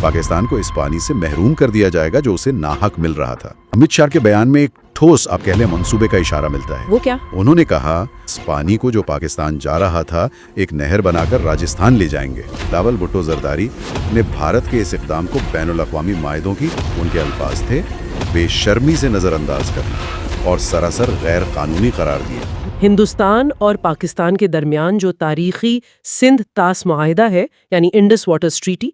پاکستان کو اس پانی سے محروم کر دیا جائے گا جو اسے ناحق مل رہا تھا۔ امت شاہ کے بیان میں ایک ٹھوس آپ کہہ لیں منصوبے کا اشارہ ملتا ہے۔ وہ کیا؟ انہوں نے کہا اس پانی کو جو پاکستان جا رہا تھا ایک نہر بنا کر راجستھان لے جائیں گے۔ بلاول بھٹو زرداری نے بھارت کے اس اقدام کو بین الاقوامی معاہدوں کی، ان کے الفاظ تھے، بے شرمی سے نظر انداز کرنا اور سراسر غیر قانونی قرار دیا۔ ہندوستان اور پاکستان کے درمیان جو تاریخی سندھ طاس معاہدہ ہے، یعنی انڈس واٹرز ٹریٹی،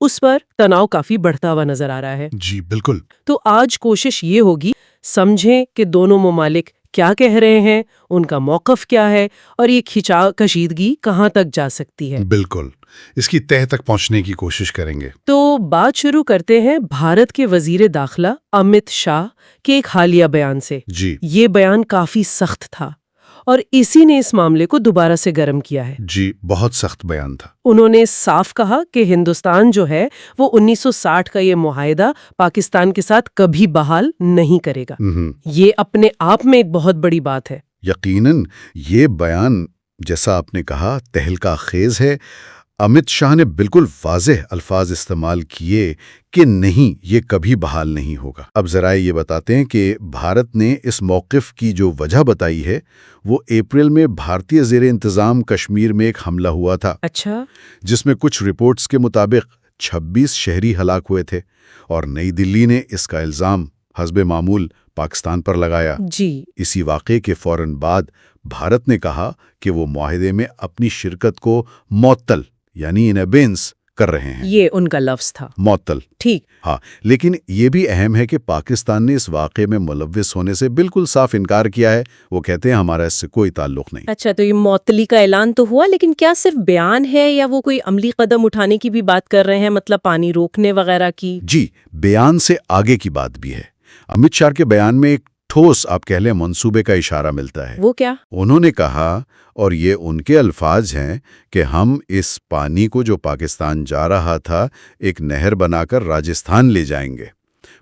اس پر تناؤ کافی بڑھتا ہوا نظر آ رہا ہے۔ جی بالکل۔ تو آج کوشش یہ ہوگی سمجھیں کہ دونوں ممالک کیا کہہ رہے ہیں، ان کا موقف کیا ہے، اور یہ کھینچا کشیدگی کہاں تک جا سکتی ہے۔ بالکل، اس کی تہہ تک پہنچنے کی کوشش کریں گے۔ تو بات شروع کرتے ہیں بھارت کے وزیر داخلہ امت شاہ کے ایک حالیہ بیان سے۔ جی یہ بیان کافی سخت تھا اور اسی نے اس معاملے کو دوبارہ سے گرم کیا ہے۔ جی، بہت سخت بیان تھا۔ انہوں نے صاف کہا کہ ہندوستان جو ہے وہ 1960 کا یہ معاہدہ پاکستان کے ساتھ کبھی بحال نہیں کرے گا۔ یہ اپنے آپ میں ایک بہت بڑی بات ہے۔ یقیناً یہ بیان، جیسا آپ نے کہا، تہلکہ خیز ہے۔ امت شاہ نے بالکل واضح الفاظ استعمال کیے کہ نہیں، یہ کبھی بحال نہیں ہوگا۔ اب ذرائع یہ بتاتے ہیں کہ بھارت نے اس موقف کی جو وجہ بتائی ہے وہ اپریل میں بھارتی زیر انتظام کشمیر میں ایک حملہ ہوا تھا۔ اچھا، جس میں کچھ رپورٹس کے مطابق 26 شہری ہلاک ہوئے تھے، اور نئی دلی نے اس کا الزام حسب معمول پاکستان پر لگایا۔ جی، اسی واقعے کے فوراً بعد بھارت نے کہا کہ وہ معاہدے میں اپنی شرکت کو معطل یعنی ان ابینس کر رہے ہیں۔ یہ ان کا لفظ تھا، معطل، ٹھیک۔ ہاں، لیکن یہ بھی اہم ہے کہ پاکستان نے اس واقعے میں ملوث ہونے سے بالکل صاف انکار کیا ہے۔ وہ کہتے ہیں ہمارا اس سے کوئی تعلق نہیں۔ اچھا، تو یہ معطلی کا اعلان تو ہوا، لیکن کیا صرف بیان ہے یا وہ کوئی عملی قدم اٹھانے کی بھی بات کر رہے ہیں، مطلب پانی روکنے وغیرہ کی؟ جی، بیان سے آگے کی بات بھی ہے۔ امت شاہ کے بیان میں ایک ٹھوس آپ کہہ لیں منصوبے کا اشارہ ملتا ہے۔ وہ کیا؟ انہوں نے کہا، اور یہ ان کے الفاظ ہیں، کہ ہم اس پانی کو جو پاکستان جا رہا تھا ایک نہر بنا کر راجستھان لے جائیں گے۔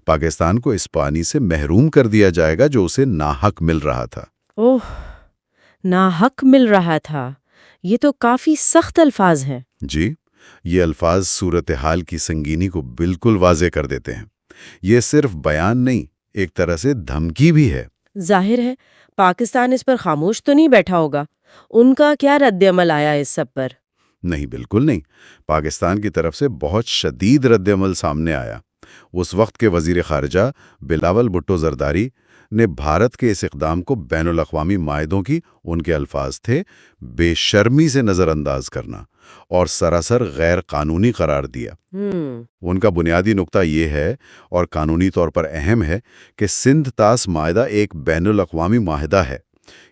پاکستان کو اس پانی سے محروم کر دیا جائے گا جو اسے ناحق مل رہا تھا۔ اوہ، ناحق مل رہا تھا، یہ تو کافی سخت الفاظ ہیں۔ جی، یہ الفاظ صورتحال کی سنگینی کو بالکل واضح کر دیتے ہیں۔ یہ صرف بیان نہیں، ایک طرح سے دھمکی بھی ہے۔ ظاہر ہے پاکستان اس پر خاموش تو نہیں بیٹھا ہوگا۔ ان کا کیا رد عمل آیا اس سب پر؟ نہیں، بالکل نہیں۔ پاکستان کی طرف سے بہت شدید رد عمل سامنے آیا۔ اس وقت کے وزیر خارجہ بلاول بھٹو زرداری نے بھارت کے اس اقدام کو بین الاقوامی معاہدوں کی، ان کے الفاظ تھے، بے شرمی سے نظر انداز کرنا اور سراسر غیر قانونی قرار دیا۔ ان کا بنیادی نقطہ یہ ہے، اور قانونی طور پر اہم ہے، کہ سندھ طاس معاہدہ ایک بین الاقوامی معاہدہ ہے۔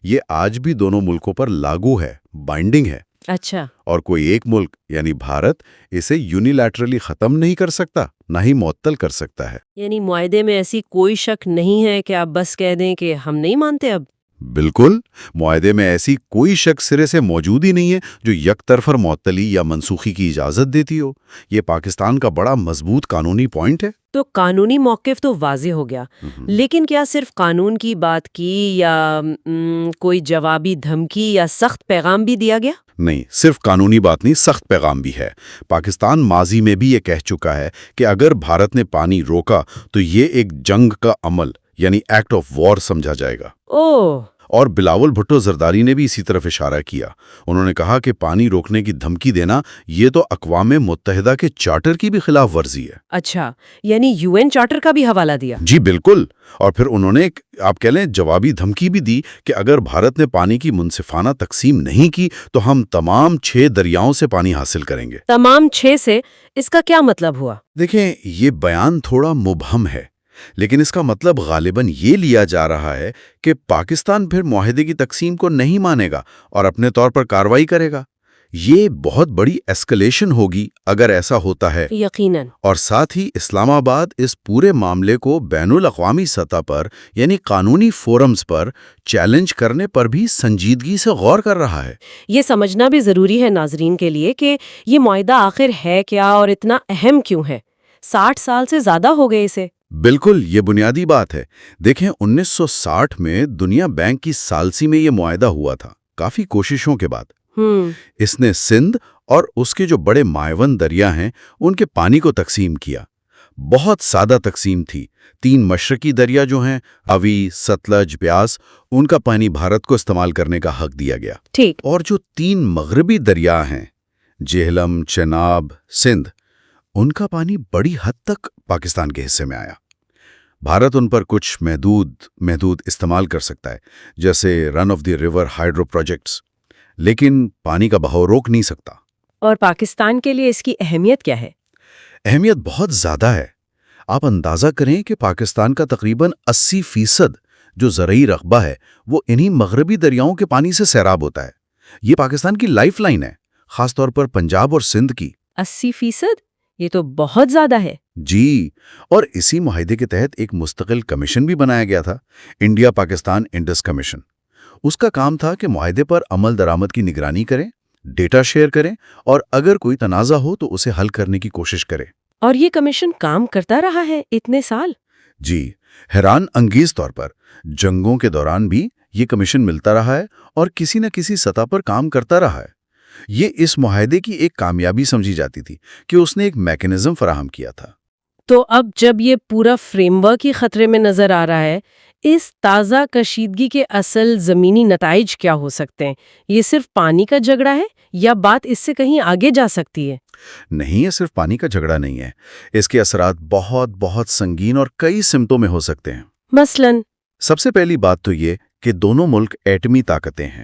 یہ آج بھی دونوں ملکوں پر لاگو ہے، بائنڈنگ ہے۔ اچھا، اور کوئی ایک ملک یعنی بھارت اسے یونیلیٹرلی ختم نہیں کر سکتا، نہ ہی معطل کر سکتا ہے۔ یعنی معاہدے میں ایسی کوئی شک نہیں ہے کہ آپ بس کہہ دیں کہ ہم نہیں مانتے اب؟ بالکل، معاہدے میں ایسی کوئی شک سرے سے موجود ہی نہیں ہے جو یک طرفہ معطلی یا منسوخی کی اجازت دیتی ہو۔ یہ پاکستان کا بڑا مضبوط قانونی پوائنٹ ہے۔ تو قانونی موقف تو واضح ہو گیا، لیکن کیا صرف قانون کی بات کی یا کوئی جوابی دھمکی یا سخت پیغام بھی دیا گیا؟ نہیں، صرف قانونی بات نہیں، سخت پیغام بھی ہے۔ پاکستان ماضی میں بھی یہ کہہ چکا ہے کہ اگر بھارت نے پانی روکا تو یہ ایک جنگ کا عمل یعنی ایکٹ آف وار سمجھا جائے گا۔ اوہ، اور بلاول بھٹو زرداری نے بھی اسی طرف اشارہ کیا۔ انہوں نے کہا کہ پانی روکنے کی دھمکی دینا یہ تو اقوام متحدہ کے چارٹر کی بھی خلاف ورزی ہے۔ اچھا، یعنی UN چارٹر کا بھی حوالہ دیا؟ جی بالکل، اور پھر انہوں نے آپ کہہ لیں جوابی دھمکی بھی دی کہ اگر بھارت نے پانی کی منصفانہ تقسیم نہیں کی تو ہم تمام 6 دریاؤں سے پانی حاصل کریں گے۔ تمام 6 سے اس کا کیا مطلب ہوا؟ دیکھیں، یہ بیان تھوڑا مبہم ہے، لیکن اس کا مطلب غالباً یہ لیا جا رہا ہے کہ پاکستان پھر معاہدے کی تقسیم کو نہیں مانے گا اور اپنے طور پر کارروائی کرے گا۔ یہ بہت بڑی ایسکلیشن ہوگی اگر ایسا ہوتا ہے۔ یقیناً۔ اور ساتھ ہی اسلام آباد اس پورے معاملے کو بین الاقوامی سطح پر یعنی قانونی فورمز پر چیلنج کرنے پر بھی سنجیدگی سے غور کر رہا ہے۔ یہ سمجھنا بھی ضروری ہے ناظرین کے لیے کہ یہ معاہدہ آخر ہے کیا اور اتنا اہم کیوں ہے۔ 60 سال سے زیادہ ہو گئے اسے۔ بالکل، یہ بنیادی بات ہے۔ دیکھیں، 1960 میں دنیا بینک کی ثالثی میں یہ معاہدہ ہوا تھا، کافی کوششوں کے بعد۔ اس نے سندھ اور اس کے جو بڑے مائعون دریا ہیں ان کے پانی کو تقسیم کیا۔ بہت سادہ تقسیم تھی۔ 3 مشرقی دریا جو ہیں اوی، ستلج، بیاس، ان کا پانی بھارت کو استعمال کرنے کا حق دیا گیا۔ ٹھیک۔ اور جو 3 مغربی دریا ہیں جہلم، چناب، سندھ، ان کا پانی بڑی حد تک پاکستان کے حصے میں آیا۔ بھارت ان پر کچھ محدود استعمال کر سکتا ہے، جیسے run of the river hydro projects, لیکن پانی کا بہاؤ روک نہیں سکتا۔ اور پاکستان کے لیے اس کی اہمیت کیا ہے؟ اہمیت بہت زیادہ ہے۔ آپ اندازہ کریں کہ پاکستان کا تقریباً 80% جو زرعی رقبہ ہے وہ انہی مغربی دریاؤں کے پانی سے سیراب ہوتا ہے۔ یہ پاکستان کی لائف لائن ہے، خاص طور پر پنجاب اور سندھ کی۔ 80%؟ یہ تو بہت زیادہ ہے۔ جی، اور اسی معاہدے کے تحت ایک مستقل کمیشن بھی بنایا گیا تھا، انڈیا پاکستان انڈس کمیشن۔ اس کا کام تھا کہ معاہدے پر عمل درآمد کی نگرانی کریں، ڈیٹا شیئر کریں، اور اگر کوئی تنازع ہو تو اسے حل کرنے کی کوشش کرے۔ اور یہ کمیشن کام کرتا رہا ہے اتنے سال؟ جی، حیران انگیز طور پر جنگوں کے دوران بھی یہ کمیشن ملتا رہا ہے اور کسی نہ کسی سطح پر کام کرتا رہا ہے۔ یہ اس معاہدے کی ایک کامیابی سمجھی جاتی تھی کہ اس نے ایک میکانزم فراہم کیا تھا۔ تو اب جب یہ پورا فریم ورک ہی خطرے میں نظر آ رہا ہے، اس تازہ کشیدگی کے اصل زمینی نتائج کیا ہو سکتے ہیں؟ یہ صرف پانی کا جھگڑا ہے یا بات اس سے کہیں آگے جا سکتی ہے؟ نہیں، یہ صرف پانی کا جھگڑا نہیں ہے۔ اس کے اثرات بہت سنگین اور کئی سمتوں میں ہو سکتے ہیں۔ مثلاً؟ سب سے پہلی بات تو یہ کہ دونوں ملک ایٹمی طاقتیں ہیں،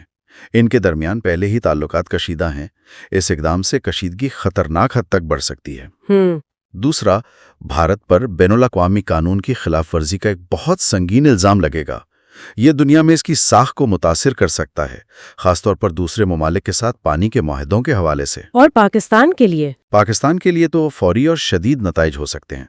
ان کے درمیان پہلے ہی تعلقات کشیدہ ہیں۔ اس اقدام سے کشیدگی خطرناک حد تک بڑھ سکتی ہے۔ دوسرا، بھارت پر بین الاقوامی قانون کی خلاف ورزی کا ایک بہت سنگین الزام لگے گا۔ یہ دنیا میں اس کی ساکھ کو متاثر کر سکتا ہے، خاص طور پر دوسرے ممالک کے ساتھ پانی کے معاہدوں کے حوالے سے۔ اور پاکستان کے لیے؟ پاکستان کے لیے تو فوری اور شدید نتائج ہو سکتے ہیں۔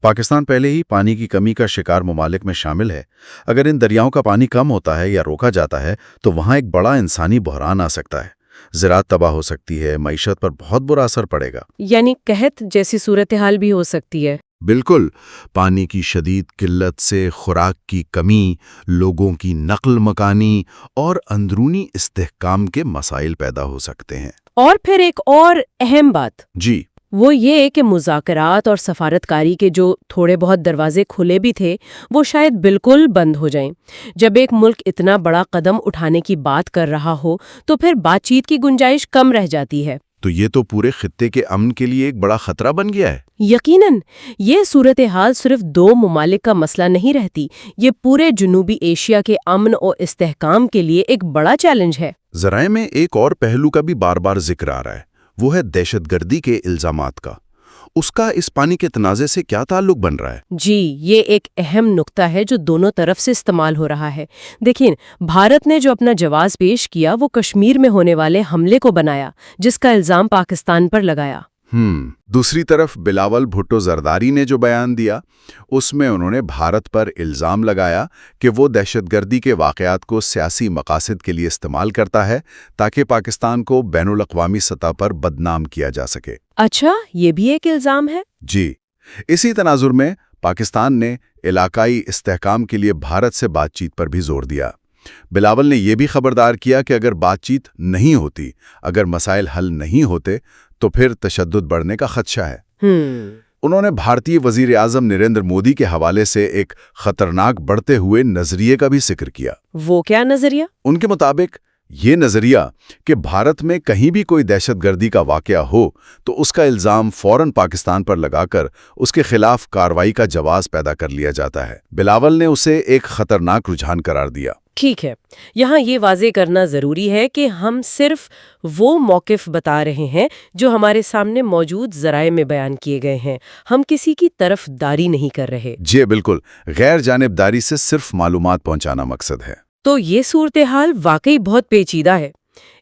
پاکستان پہلے ہی پانی کی کمی کا شکار ممالک میں شامل ہے۔ اگر ان دریاؤں کا پانی کم ہوتا ہے یا روکا جاتا ہے تو وہاں ایک بڑا انسانی بحران آ سکتا ہے۔ زراعت تباہ ہو سکتی ہے، معیشت پر بہت برا اثر پڑے گا۔ یعنی قحط جیسی صورتحال بھی ہو سکتی ہے؟ بالکل، پانی کی شدید قلت سے خوراک کی کمی، لوگوں کی نقل مکانی اور اندرونی استحکام کے مسائل پیدا ہو سکتے ہیں۔ اور پھر ایک اور اہم بات، جی، وہ یہ کہ مذاکرات اور سفارتکاری کے جو تھوڑے بہت دروازے کھلے بھی تھے وہ شاید بالکل بند ہو جائیں۔ جب ایک ملک اتنا بڑا قدم اٹھانے کی بات کر رہا ہو تو پھر بات چیت کی گنجائش کم رہ جاتی ہے۔ تو یہ تو پورے خطے کے امن کے لیے ایک بڑا خطرہ بن گیا ہے۔ یقیناً، یہ صورتحال صرف 2 ممالک کا مسئلہ نہیں رہتی، یہ پورے جنوبی ایشیا کے امن اور استحکام کے لیے ایک بڑا چیلنج ہے۔ ذرائع میں ایک اور پہلو کا بھی بار بار ذکر آ رہا ہے، وہ ہے دہشت گردی کے الزامات کا۔ اس کا اس پانی کے تنازع سے کیا تعلق بن رہا ہے؟ جی، یہ ایک اہم نقطہ ہے جو دونوں طرف سے استعمال ہو رہا ہے۔ دیکھیں، بھارت نے جو اپنا جواز پیش کیا وہ کشمیر میں ہونے والے حملے کو بنایا، جس کا الزام پاکستان پر لگایا۔ دوسری طرف بلاول بھٹو زرداری نے جو بیان دیا اس میں انہوں نے بھارت پر الزام لگایا کہ وہ دہشت گردی کے واقعات کو سیاسی مقاصد کے لیے استعمال کرتا ہے تاکہ پاکستان کو بین الاقوامی سطح پر بدنام کیا جا سکے۔ اچھا، یہ بھی ایک الزام ہے؟ جی، اسی تناظر میں پاکستان نے علاقائی استحکام کے لیے بھارت سے بات چیت پر بھی زور دیا۔ بلاول نے یہ بھی خبردار کیا کہ اگر بات چیت نہیں ہوتی، اگر مسائل حل نہیں ہوتے تو پھر تشدد بڑھنے کا خدشہ ہے۔ انہوں نے بھارتی وزیر اعظم نریندر مودی کے حوالے سے ایک خطرناک بڑھتے ہوئے نظریے کا بھی ذکر کیا۔ وہ کیا نظریہ؟ ان کے مطابق یہ نظریہ کہ بھارت میں کہیں بھی کوئی دہشت گردی کا واقعہ ہو تو اس کا الزام فوراً پاکستان پر لگا کر اس کے خلاف کارروائی کا جواز پیدا کر لیا جاتا ہے۔ بلاول نے اسے ایک خطرناک رجحان قرار دیا۔ ٹھیک ہے، یہاں یہ واضح کرنا ضروری ہے کہ ہم صرف وہ موقف بتا رہے ہیں جو ہمارے سامنے موجود ذرائع میں بیان کیے گئے ہیں، ہم کسی کی طرف داری نہیں کر رہے۔ جی بالکل، غیر جانبداری سے صرف معلومات پہنچانا مقصد ہے۔ تو یہ صورتحال واقعی بہت پیچیدہ ہے۔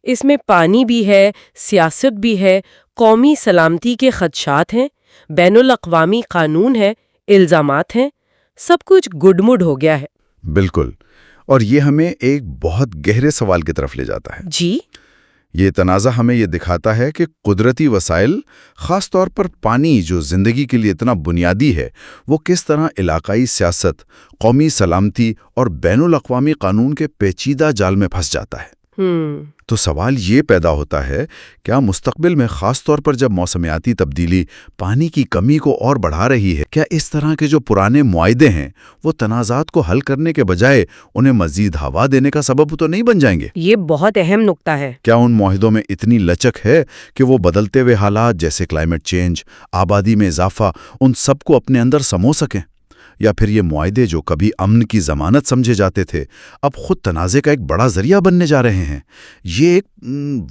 اس میں پانی بھی ہے، سیاست بھی ہے، قومی سلامتی کے خدشات ہیں، بین الاقوامی قانون ہے، الزامات ہیں، سب کچھ گڈمڈ ہو گیا ہے۔ بالکل، اور یہ ہمیں ایک بہت گہرے سوال کی طرف لے جاتا ہے۔ جی؟ یہ تنازع ہمیں یہ دکھاتا ہے کہ قدرتی وسائل، خاص طور پر پانی جو زندگی کے لیے اتنا بنیادی ہے، وہ کس طرح علاقائی سیاست، قومی سلامتی اور بین الاقوامی قانون کے پیچیدہ جال میں پھنس جاتا ہے۔ تو سوال یہ پیدا ہوتا ہے، کیا مستقبل میں خاص طور پر جب موسمیاتی تبدیلی پانی کی کمی کو اور بڑھا رہی ہے، کیا اس طرح کے جو پرانے معاہدے ہیں وہ تنازعات کو حل کرنے کے بجائے انہیں مزید ہوا دینے کا سبب تو نہیں بن جائیں گے؟ یہ بہت اہم نکتہ ہے۔ کیا ان معاہدوں میں اتنی لچک ہے کہ وہ بدلتے ہوئے حالات جیسے کلائمیٹ چینج، آبادی میں اضافہ، ان سب کو اپنے اندر سمو سکیں؟ یا پھر یہ معاہدے جو کبھی امن کی ضمانت سمجھے جاتے تھے اب خود تنازع کا ایک بڑا ذریعہ بننے جا رہے ہیں؟ یہ ایک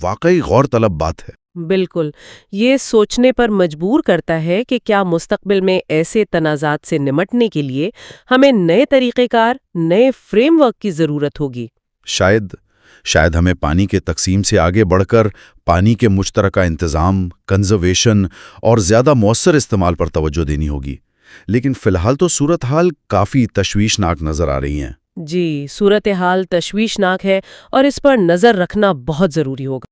واقعی غور طلب بات ہے۔ بالکل، یہ سوچنے پر مجبور کرتا ہے کہ کیا مستقبل میں ایسے تنازعات سے نمٹنے کے لیے ہمیں نئے طریقہ کار، نئے فریم ورک کی ضرورت ہوگی۔ شاید ہمیں پانی کے تقسیم سے آگے بڑھ کر پانی کے مشترکہ انتظام، کنزرویشن اور زیادہ مؤثر استعمال پر توجہ دینی ہوگی۔ لیکن فی الحال تو صورتحال کافی تشویشناک نظر آ رہی ہیں۔ جی، صورتحال تشویشناک ہے اور اس پر نظر رکھنا بہت ضروری ہوگا۔